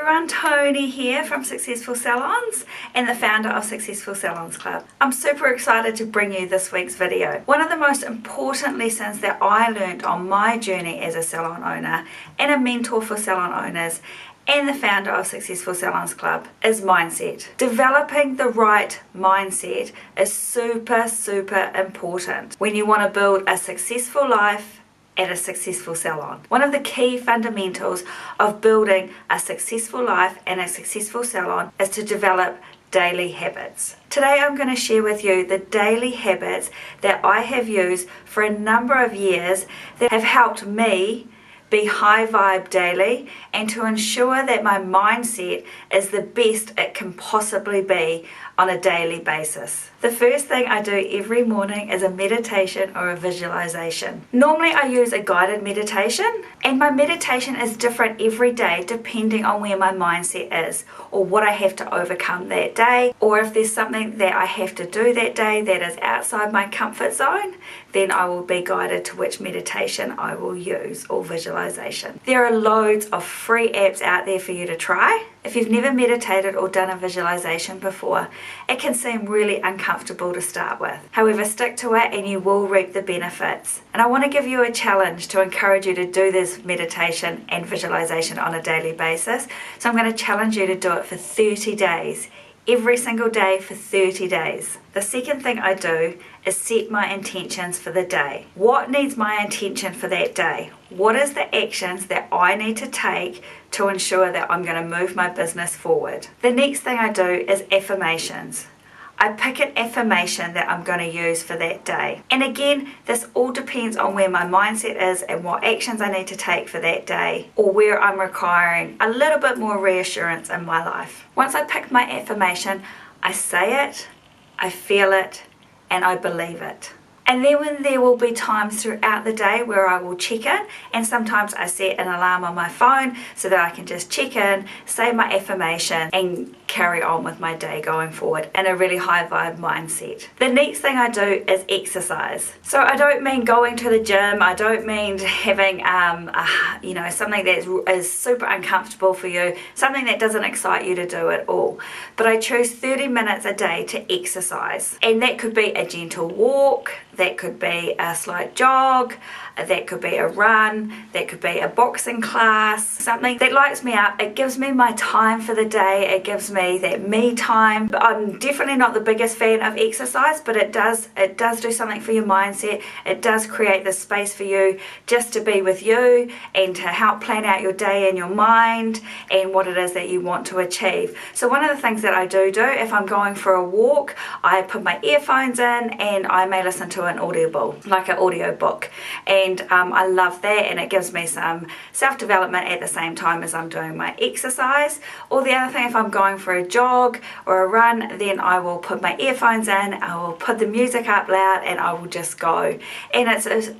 everyone, Tony here from Successful Salons and the founder of Successful Salons Club. I'm super excited to bring you this week's video. One of the most important lessons that I learned on my journey as a salon owner and a mentor for salon owners and the founder of Successful Salons Club is mindset. Developing the right mindset is super important when you want to build a successful life at a successful salon. One of the key fundamentals of building a successful life and a successful salon is to develop daily habits. Today I'm going to share with you the daily habits that I have used for a number of years that have helped me be high vibe daily and to ensure that my mindset is the best it can possibly be on a daily basis. The first thing I do every morning is a meditation or a visualization. Normally I use a guided meditation, and my meditation is different every day depending on where my mindset is or what I have to overcome that day, or if there's something that I have to do that day that is outside my comfort zone, then I will be guided to which meditation I will use or visualization. There are loads of free apps out there for you to try. If you've never meditated or done a visualization before, it can seem really uncomfortable to start with. However, stick to it and you will reap the benefits. And I want to give you a challenge to encourage you to do this meditation and visualization on a daily basis. So I'm going to challenge you to do it for 30 days. Every single day for 30 days. The second thing I do is set my intentions for the day. What needs my intention for that day? What is the actions that I need to take to ensure that I'm going to move my business forward? The next thing I do is affirmations. I pick an affirmation that I'm going to use for that day. And again, this all depends on where my mindset is and what actions I need to take for that day, or where I'm requiring a little bit more reassurance in my life. Once I pick my affirmation, I say it, I feel it, and I believe it. And then when there will be times throughout the day where I will check in, and sometimes I set an alarm on my phone so that I can just check in, say my affirmation, and carry on with my day going forward in a really high vibe mindset. The next thing I do is exercise. So I don't mean going to the gym, I don't mean having something that is super uncomfortable for you, something that doesn't excite you to do at all. But I choose 30 minutes a day to exercise. And that could be a gentle walk, that could be a slight jog, that could be a run, that could be a boxing class, something that lights me up. It gives me my time for the day, it gives me that me time. But I'm definitely not the biggest fan of exercise, but it does do something for your mindset. It does create the space for you just to be with you and to help plan out your day in your mind and what it is that you want to achieve. So one of the things that I do if I'm going for a walk, I put my earphones in and I may listen to an audible, like an audio book, and I love that, and it gives me some self-development at the same time as I'm doing my exercise. Or the other thing, if I'm going for a jog or a run, then I will put my earphones in, I will put the music up loud, and I will just go. And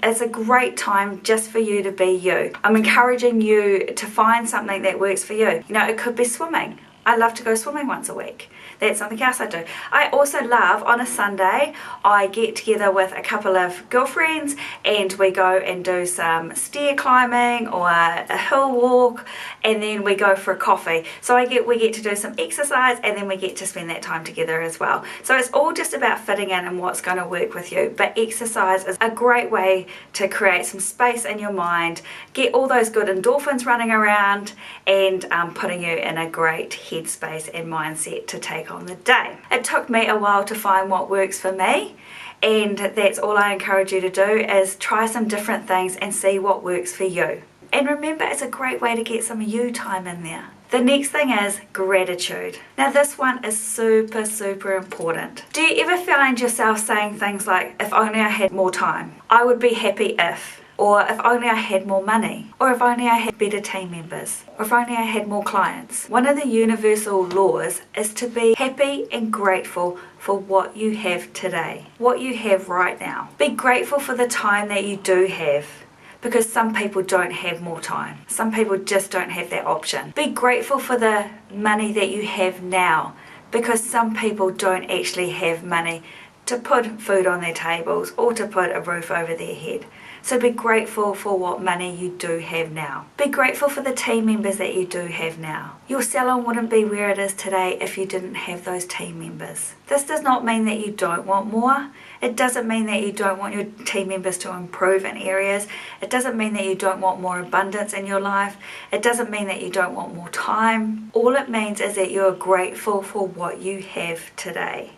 it's a great time just for you to be you. I'm encouraging you to find something that works for you. You know, it could be swimming. I love to go swimming once a week. That's something else I do. I also love, on a Sunday, I get together with a couple of girlfriends and we go and do some stair climbing or a hill walk, and then we go for a coffee. So we get to do some exercise, and then we get to spend that time together as well. So it's all just about fitting in and what's going to work with you. But exercise is a great way to create some space in your mind, get all those good endorphins running around, and putting you in a great headspace and mindset to take on the day. It took me a while to find what works for me, and that's all I encourage you to do, is try some different things and see what works for you. And remember, it's a great way to get some you time in there. The next thing is gratitude. Now this one is super important. Do you ever find yourself saying things like, if only I had more time, I would be happy if, or if only I had more money, or if only I had better team members, or if only I had more clients? One of the universal laws is to be happy and grateful for what you have today, what you have right now. Be grateful for the time that you do have, because some people don't have more time. Some people just don't have that option. Be grateful for the money that you have now, because some people don't actually have money to put food on their tables or to put a roof over their head. So be grateful for what money you do have now. Be grateful for the team members that you do have now. Your salon wouldn't be where it is today if you didn't have those team members. This does not mean that you don't want more. It doesn't mean that you don't want your team members to improve in areas. It doesn't mean that you don't want more abundance in your life. It doesn't mean that you don't want more time. All it means is that you are grateful for what you have today.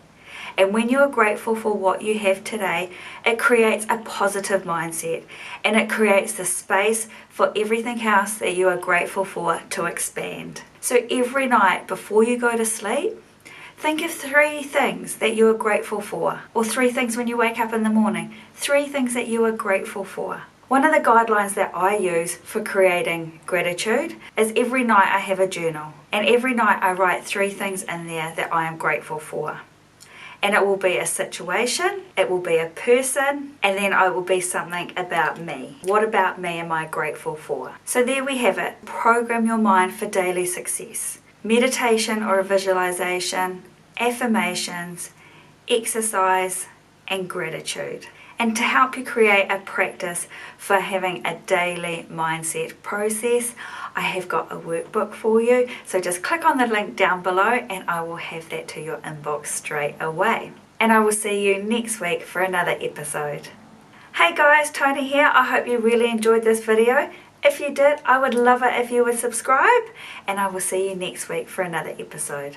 And when you are grateful for what you have today, it creates a positive mindset, and it creates the space for everything else that you are grateful for to expand. So every night before you go to sleep, think of 3 things that you are grateful for, or 3 things when you wake up in the morning, 3 things that you are grateful for. One of the guidelines that I use for creating gratitude is every night I have a journal, and every night I write 3 things in there that I am grateful for. And it will be a situation, it will be a person, and then it will be something about me. What about me am I grateful for? So there we have it. Program your mind for daily success. Meditation or a visualization, affirmations, exercise, and gratitude. And to help you create a practice for having a daily mindset process, I have got a workbook for you. So just click on the link down below and I will have that to your inbox straight away. And I will see you next week for another episode. Hey guys, Tony here. I hope you really enjoyed this video. If you did, I would love it if you would subscribe, and I will see you next week for another episode.